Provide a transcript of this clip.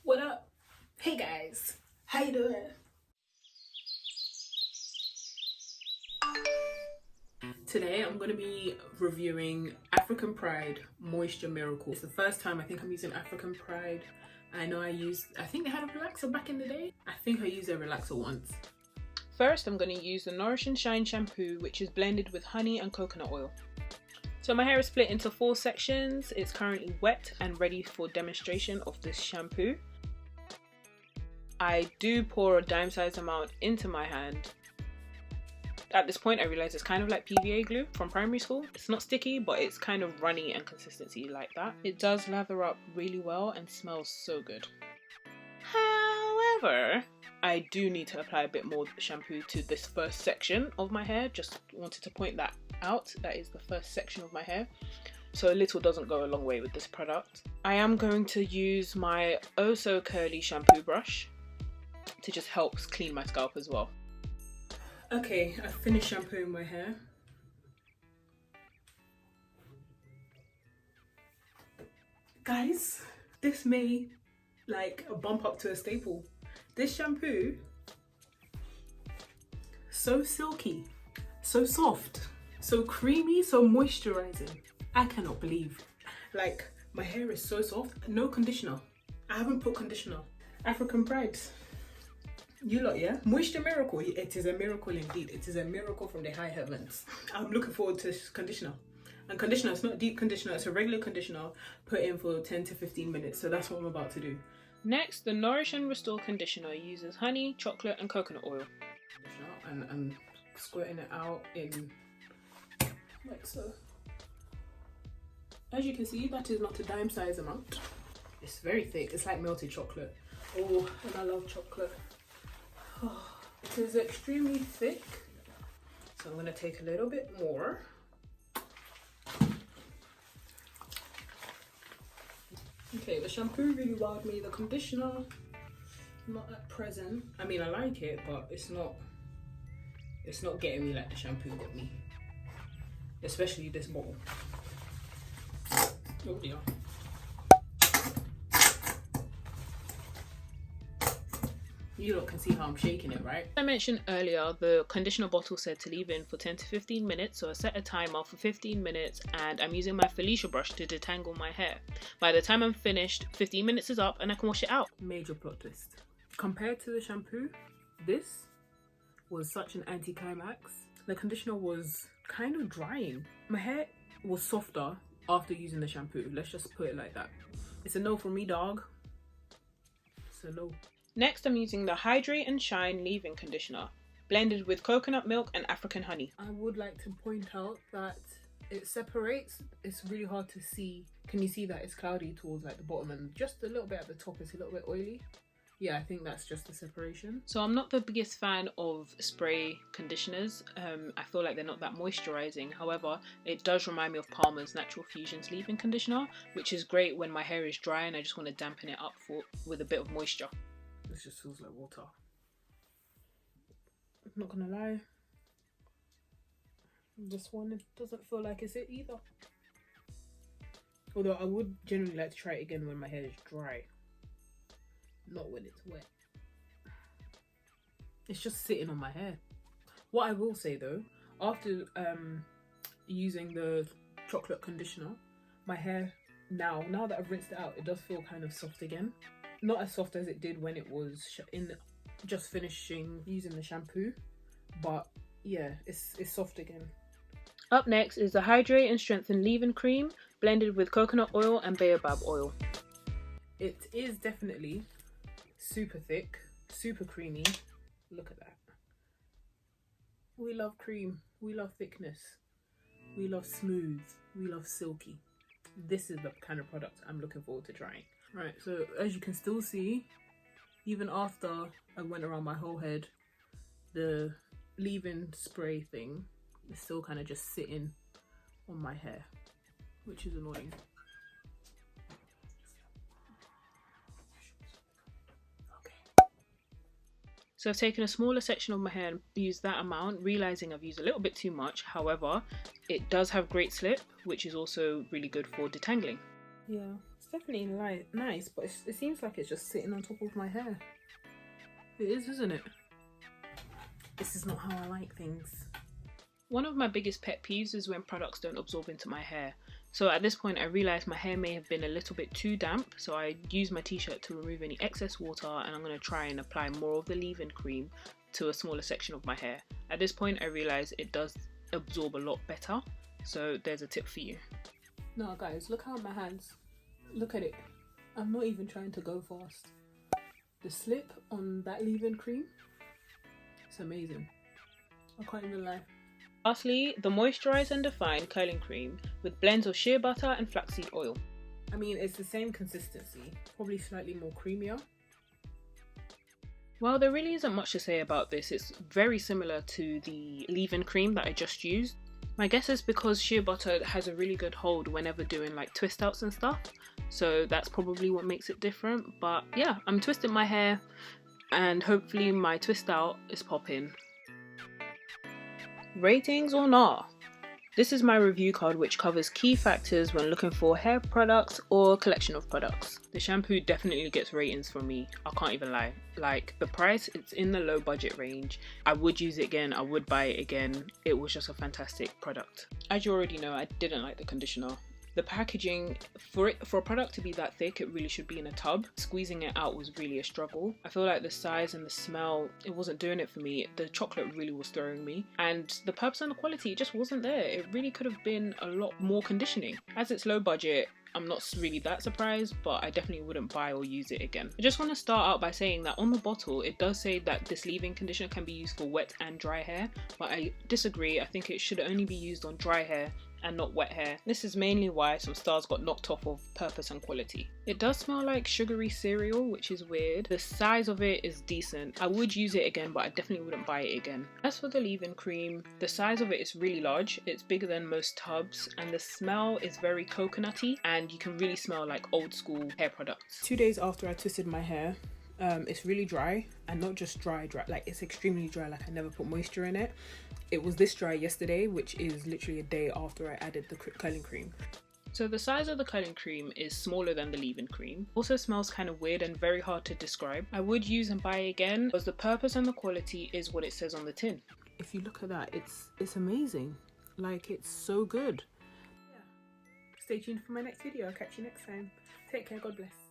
What up? Hey guys, how you doing? Today I'm going to be reviewing African Pride Moisture Miracle. It's the first time I think I'm using African Pride. I know I think they had a relaxer back in the day. I think I used a relaxer once. First, I'm going to use the Nourish and Shine shampoo, which is blended with honey and coconut oil. So my hair is split into 4 sections. It's currently wet and ready for demonstration of this shampoo. I do pour a dime-sized amount into my hand. At this point I realize it's kind of like PVA glue from primary school. It's not sticky, but it's kind of runny and consistency like that. It does lather up really well and smells so good. However, I do need to apply a bit more shampoo to this first section of my hair. Just wanted to point that out. That is the first section of my hair. So a little doesn't go a long way with this product. I am going to use my oh so curly shampoo brush to just help clean my scalp as well. Okay, I finished shampooing my hair. Guys, this may like bump up to a staple. This shampoo, so silky, so soft, so creamy, so moisturizing. I cannot believe. Like, my hair is so soft. No conditioner. I haven't put conditioner. African Pride. You lot, yeah? Moisture Miracle. It is a miracle indeed. It is a miracle from the high heavens. I'm looking forward to conditioner. And conditioner, it's not deep conditioner, it's a regular conditioner put in for 10 to 15 minutes. So that's what I'm about to do. Next, the Nourish and Restore conditioner uses honey, chocolate and coconut oil. And I'm squirting it out in like so. As you can see, that is not a dime size amount. It's very thick. It's like melted chocolate. Oh, and I love chocolate. Oh, it is extremely thick. So I'm going to take a little bit more. Okay, the shampoo really wowed me. The conditioner, not at present. I mean, I like it, but it's not getting me like the shampoo got me. Especially this bottle. Oh dear. You lot can see how I'm shaking it, right? As I mentioned earlier, the conditioner bottle said to leave in for 10 to 15 minutes, so I set a timer for 15 minutes and I'm using my Felicia brush to detangle my hair. By the time I'm finished, 15 minutes is up and I can wash it out. Major plot twist. Compared to the shampoo, this was such an anticlimax. The conditioner was kind of drying. My hair was softer after using the shampoo. Let's just put it like that. It's a no from me, dog. It's a no. Next, I'm using the Hydrate and Shine leave-in conditioner, blended with coconut milk and African honey. I would like to point out that it separates. It's really hard to see. Can you see that it's cloudy towards like the bottom and just a little bit at the top? It's a little bit oily. Yeah, I think that's just the separation. So I'm not the biggest fan of spray conditioners. I feel like they're not that moisturizing. However, it does remind me of Palmer's Natural Fusions leave-in conditioner, which is great when my hair is dry and I just want to dampen it up with a bit of moisture. This just feels like water. I'm not gonna lie. This one doesn't feel like it's it either. Although I would generally like to try it again when my hair is dry. Not when it's wet. It's just sitting on my hair. What I will say though, after using the chocolate conditioner, my hair now that I've rinsed it out, it does feel kind of soft again. Not as soft as it did when it was just finishing using the shampoo, but yeah, it's soft again. Up next is the Hydrate and Strengthen leave-in cream, blended with coconut oil and baobab oil. It is definitely super thick, super creamy. Look at that. We love cream, we love thickness, we love smooth, we love silky. This is the kind of product I'm looking forward to trying. Right, so as you can still see, even after I went around my whole head, the leave-in spray thing is still kind of just sitting on my hair, which is annoying. So I've taken a smaller section of my hair and used that amount, realizing I've used a little bit too much. However, it does have great slip, which is also really good for detangling. Yeah, definitely nice, but it seems like it's just sitting on top of my hair. It is, isn't it? This is not how I like things. One of my biggest pet peeves is when products don't absorb into my hair. So at this point I realised my hair may have been a little bit too damp, so I used my t-shirt to remove any excess water, and I'm going to try and apply more of the leave-in cream to a smaller section of my hair. At this point I realised it does absorb a lot better, so there's a tip for you. No guys, look how my hands, look at it. I'm not even trying to go fast. The slip on that leave-in cream, it's amazing. I can't even lie. Lastly, the Moisturize and Define Curling Cream with blends of shea butter and flaxseed oil. I mean, it's the same consistency, probably slightly more creamier. Well, there really isn't much to say about this. It's very similar to the leave-in cream that I just used. My guess is because shea butter has a really good hold whenever doing like twist outs and stuff, so that's probably what makes it different. But yeah, I'm twisting my hair and hopefully my twist out is popping. Ratings or Nahh? This is my review card which covers key factors when looking for hair products or a collection of products. The shampoo definitely gets ratings from me, I can't even lie. Like, the price, it's in the low budget range. I would use it again, I would buy it again. It was just a fantastic product. As you already know, I didn't like the conditioner. The packaging, for a product to be that thick, it really should be in a tub. Squeezing it out was really a struggle. I feel like the size and the smell, it wasn't doing it for me. The chocolate really was throwing me. And the purpose and the quality, it just wasn't there. It really could have been a lot more conditioning. As it's low budget, I'm not really that surprised, but I definitely wouldn't buy or use it again. I just want to start out by saying that on the bottle, it does say that this leave-in conditioner can be used for wet and dry hair, but I disagree. I think it should only be used on dry hair and not wet hair. This is mainly why some stars got knocked off of purpose and quality. It does smell like sugary cereal, which is weird. The size of it is decent. I would use it again, but I definitely wouldn't buy it again. As for the leave-in cream, the size of it is really large. It's bigger than most tubs, and the smell is very coconutty, and you can really smell like old school hair products. 2 days after I twisted my hair, it's really dry, and not just dry, like it's extremely dry, like I never put moisture in it. It was this dry yesterday, which is literally a day after I added the curling cream. So the size of the curling cream is smaller than the leave-in cream. Also smells kind of weird and very hard to describe. I would use and buy again because the purpose and the quality is what it says on the tin. If you look at that, it's amazing. Like, it's so good. Yeah. Stay tuned for my next video. I'll catch you next time. Take care. God bless.